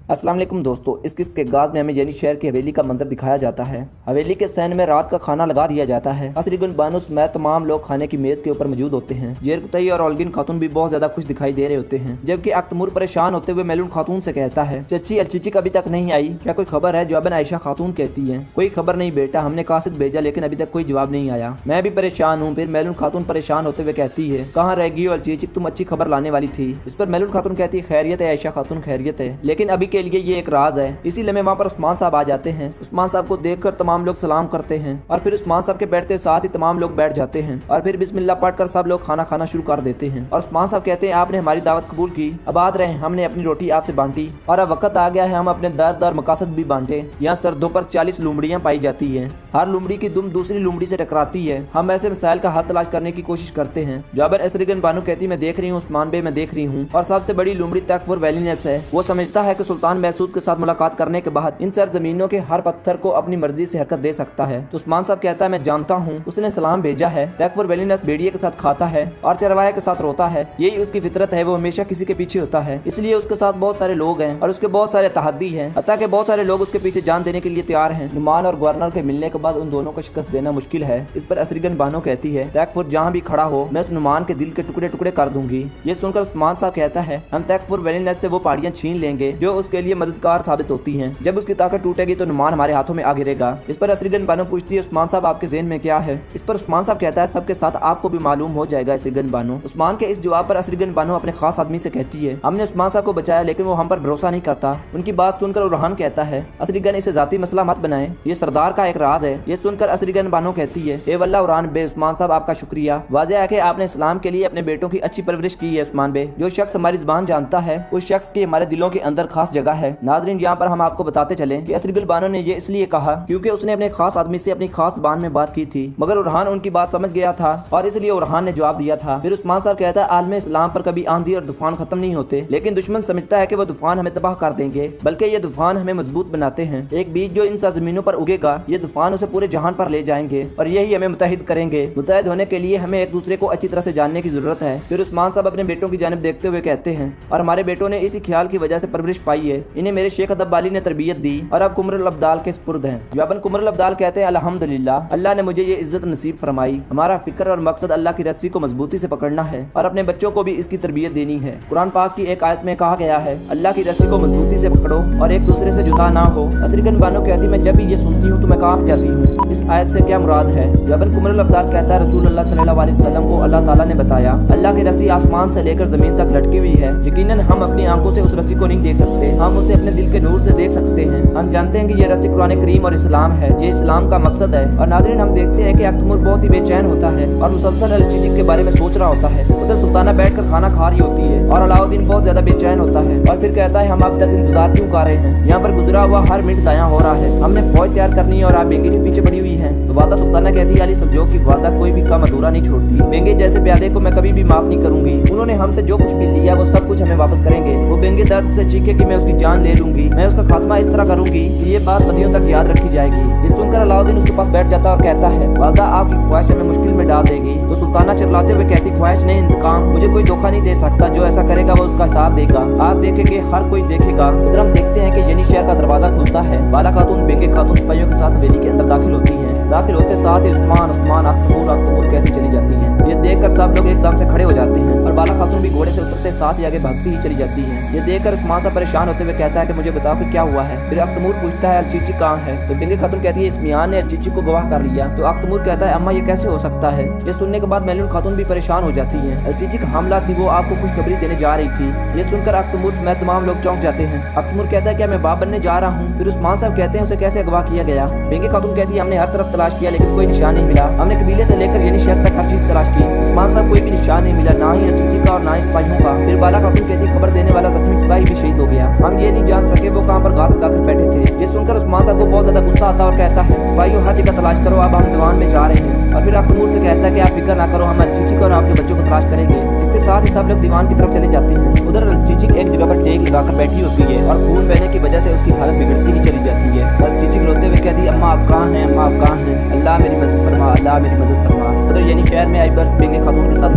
अस्सलाम वालेकुम दोस्तों, इस किस्त के आगाज़ में हमें यानी शहर की हवेली का मंजर दिखाया जाता है। हवेली के सहन में रात का खाना लगा दिया जाता है। असरीगुन बानो समेत तमाम लोग खाने की मेज़ के ऊपर मौजूद होते हैं। जेर कुतई और ओलगिन खातून भी बहुत ज्यादा खुश दिखाई दे रहे होते हैं, जबकि अख्तमूर परेशान होते हुए मेलून खातून से कहता है, चची अलचीचिक अभी तक नहीं आई, क्या कोई खबर है? जवाबन आयशा खातून कहती है, कोई खबर नहीं बेटा, हमने कासिद भेजा लेकिन अभी तक कोई जवाब नहीं आया। मैं भी परेशान हूँ। फिर मेलून खातून परेशान होते हुए कहती है, कहाँ रह गई हो अलचीचिक, तुम अच्छी खबर लाने वाली थी। इस पर मेलून खातून कहती है, खैरियत है आयशा खातून, खैरियत है, लेकिन अभी के लिए ये एक राज है। इसी लम्हे वहाँ पर उस्मान साहब आ जाते हैं। उस्मान साहब को देखकर तमाम लोग सलाम करते हैं और फिर उस्मान साहब के बैठते साथ ही तमाम लोग बैठ जाते हैं और फिर बिस्मिल्लाह पढ़कर सब लोग खाना खाना शुरू कर देते हैं। और उस्मान साहब कहते हैं, आपने हमारी दावत कबूल की, आबाद रहे, हमने अपनी रोटी आपसे बांटी और अब वक्त आ गया है हम अपने दर्द और मकासद भी बांटे। यहाँ सरदों पर 40 लुमड़ियाँ पाई जाती है। हर लुमड़ी की दुम दूसरी लुमड़ी से टकराती है। हम ऐसे मसाइल का हल तलाश करने की कोशिश करते हैं। जवाबन असरीगन बानो कहती, मैं देख रही हूँ उस्मान बे, मैं देख रही हूँ। और सबसे बड़ी लुमड़ी तकफुर वैलीनेस है। वो समझता है कि सुल्तान महसूद के साथ मुलाकात करने के बाद इन सरजमीनों के हर पत्थर को अपनी मर्जी से हरकत दे सकता है। तो उस्मान साहब कहता है, मैं जानता हूँ, उसने सलाम भेजा है। तकफुर वैलीनेस भेड़िए के साथ खाता है और चरवाहे के साथ रोता है। यही उसकी फितरत है, वो हमेशा किसी के पीछे होता है। इसलिए उसके साथ बहुत सारे लोग हैं और उसके बहुत सारे तहद्दी हैं, हत्ता के बहुत सारे लोग उसके पीछे जान देने के लिए तैयार हैं। नुमान और गवर्नर के मिलने के बाद उन दोनों को शिकस्त देना मुश्किल है। इस पर असरीगन बानो कहती है, तकफुर जहाँ भी खड़ा हो मैं उस नुमान के दिल के टुकड़े टुकड़े कर दूंगी। ये सुनकर उस्मान साहब कहता है, हम तकफुर वैलीनेस से वो पहाड़ियाँ छीन लेंगे जो उसके लिए मददगार साबित होती हैं। जब उसकी ताकत टूटेगी तो नुमान हमारे हाथों में आ गिरेगा। इस पर असरीगन बानो पूछती है, उस्मान साहब आपके ज़हन में क्या है? इस पर उस्मान साहब कहता है, सबके साथ आपको भी मालूम हो जाएगा असरीगन बानो। उस्मान के इस जवाब पर असरीगन बानो अपने खास आदमी से कहती है, हमने उस्मान साहब को बचाया लेकिन वो हम पर भरोसा नहीं करता। उनकी बात सुनकर उरहान कहता है, असरीगन इसे जाती मसला मत बनाए, ये सरदार का एक राज है। ये सुनकर असरीगन बानो कहती है, ए वल्लाह उरहान बे, उस्मान साहब आपका शुक्रिया। वाज़ेह है कि आपने इस्लाम के लिए अपने बेटों की अच्छी परवरिश की है उस्मान बे। जो शख्स हमारी ज़बान जानता है उस शख्स की हमारे दिलों के अंदर खास जगह है। नाज़रीन, यहाँ पर हम आपको बताते चले कि असरीगन बानो ने ये इसलिए कहा क्योंकि उसने अपने खास आदमी से अपनी खास ज़बान में बात की थी, मगर उरहान उनकी बात समझ गया था और इसलिए उरहान ने जवाब दिया था। फिर उस्मान साहब कहता है, आलम इस्लाम पर कभी आंधी और तूफान खत्म नहीं होते, लेकिन दुश्मन समझता है कि वो तूफान हमें तबाह कर देंगे, बल्कि ये तूफान हमें मजबूत बनाते हैं। एक बीज जो इन सरजमीनों पर उगेगा, ये तूफान उसे पूरे जहान पर ले जाएंगे और यही हमें मुत्तहिद करेंगे। मुत्तहिद होने के लिए हमें एक दूसरे को अच्छी तरह से जानने की जरूरत है। फिर उस्मान साहब अपने बेटों की जानिब देखते हुए कहते हैं, और हमारे बेटों ने इसी ख्याल की वजह से परवरिश पाई है। इन्हें मेरे शेख अदब वाली ने तरबियत दी और अब कुमरुल अब्दाल के सुपुर्द हैं। जवाबन कुमरुल अब्दाल कहते हैं, अल्हम्दुलिल्लाह, अल्लाह ने मुझे ये इज्जत नसीब फरमाई। हमारा फिक्र और मकसद अल्लाह की रस्सी को मजबूती से पकड़ना है और अपने बच्चों को भी इसकी तरबियत देनी है। कुरान पाक की एक आयत में कहा गया है, अल्लाह की रस्सी को मजबूती से पकड़ो और एक दूसरे से जुदा ना हो। असरीगन बानो कहती, मैं जब भी ये सुनती हूँ तो मैं कांप जाती हूँ, इस आयत से क्या मुराद है? जवाबन कुमरुल अब्दाल कहता है, रसूलुल्लाह सल्लल्लाहु अलैहि वसल्लम को अल्लाह ताला ने बताया, अल्लाह की रस्सी आसमान से लेकर जमीन तक लटकी हुई है। यकीनन हम अपनी आंखों से उस रस्सी को नहीं देख सकते, हम उसे अपने दिल के नूर से देख सकते हैं। हम जानते हैं कि यह रस्सी कुरान करीम और इस्लाम है, ये इस्लाम का मकसद है। और नाज़रीन, हम देखते हैं कि अख्तमूर बहुत ही बेचैन होता है और मुसलसल अलचीचिक के बारे में सोच रहा होता है। उधर सुल्ताना बैठकर खाना खा रही होती है और अलाउद्दीन बहुत ज्यादा बेचैन होता है और फिर कहता है, हम अब तक इंतजार क्यों कर रहे हैं? यहाँ पर गुजरा हुआ हर मिनट ज़ाया हो रहा है। हमने फौज तैयार करनी है और आप बेंगे के पीछे पड़ी हुई हैं। तो वादा सुल्ताना कहती है, अली समझो कि वादा कोई भी काम अधूरा नहीं छोड़ती। बेंगे जैसे प्यादे को मैं कभी भी माफ नहीं करूंगी। उन्होंने हमसे जो कुछ भी लिया वो सब कुछ हमें वापस करेंगे। वो बेंगे दर्द से चीखे कि मैं उसकी जान ले लूंगी, मैं उसका खात्मा इस तरह करूंगी कि ये बात सदियों तक याद रखी जाएगी। ये सुनकर अलाउद्दीन उसके पास बैठ जाता और कहता है, वादा आपकी ख्वाहिश हमें मुश्किल में डाल देगी। तो सुल्ताना चिल्लाते हुए कहती, ख्वाहिश नहीं, इंतकाम। मुझे कोई धोखा नहीं दे सकता, जो ऐसा करेगा वो उसका हिसाब देगा। आप देखेंगे, हर कोई देखेगा। उधर हम देखते हैं कि यानी शहर का दरवाजा खुलता है। बाला खातून बेंगे खातून सिपाहियों के साथ हवेली के अंदर दाखिल होती है। दाखिल होते साथ ही उस्मान उस्मान अख्तमूर अख्तमूर कहती चली जाती है। ये देखकर सब लोग एकदम से खड़े हो जाते हैं और बाला खातून भी घोड़े से उतरते साथ ही आगे भागती ही चली जाती है। ये देखकर उस्मान साहब परेशान होते हुए कहता है कि मुझे बताओ कि क्या हुआ है? फिर अख्तमूर पूछता है, अलचीची कहाँ है? तो बेंगे खातून कहती है, इस मियां ने अलचीची को गवाह कर लिया। तो अख्तमूर कहता है, अम्मा ये कैसे हो सकता है? ये सुनने के बाद मेलून खातून भी परेशान हो जाती है। अलचीची का हमला थी, वो आपको खुशखबरी देने जा रही थी। ये सुनकर अख्तमूर समेत तमाम लोग चौंक जाते हैं। अख्तमूर कहता है, क्या मैं बाप बनने जा रहा हूँ? फिर उस्मान साहब कहते हैं, उसे कैसे अगवा किया गया? बेंगे खातून कहती है, हमने हर तरफ तलाश किया लेकिन कोई निशान नहीं मिला। हमने कबीले से लेकर यानी शहर तक हर चीज तलाश की। उस्मान साहब कोई भी निशान नहीं मिला, ना ही अलचीची का और ना ही सिपाहियों का। फिर बाला खातून कहती, खबर देने वाला जख्मी सिपाही भी शहीद हो गया। हम ये नहीं जान सके वो कहाँ पर गात लगाकर बैठे थे। ये सुनकर उस्मान साहब को बहुत ज्यादा गुस्सा आता और कहता है, सिपाहियों हर जगह तलाश करो, अब हम दीवान में जा रहे हैं। और फिर अख्तमूर से कहता है कि आप फिक्र ना करो, हम अलचीची को और आपके बच्चों को तलाश करेंगे। इसके साथ ही सब लोग दीवान की तरफ चले जाते हैं। उधर अलचीची एक जगह पर टेक लगाकर बैठी होती है और खून बहने की वजह से उसकी हालत बिगड़ती ही चली जाती है। अलचीची रोते हुए कहती है, अम्मा आप कहाँ हैं? अम्मा आप कहाँ हैं? अल्लाह मेरी मदद फरमा, अल्लाह मेरी मदद फरमा। उधर यानी शहर में आई बर्स बेंगे खातून के साथ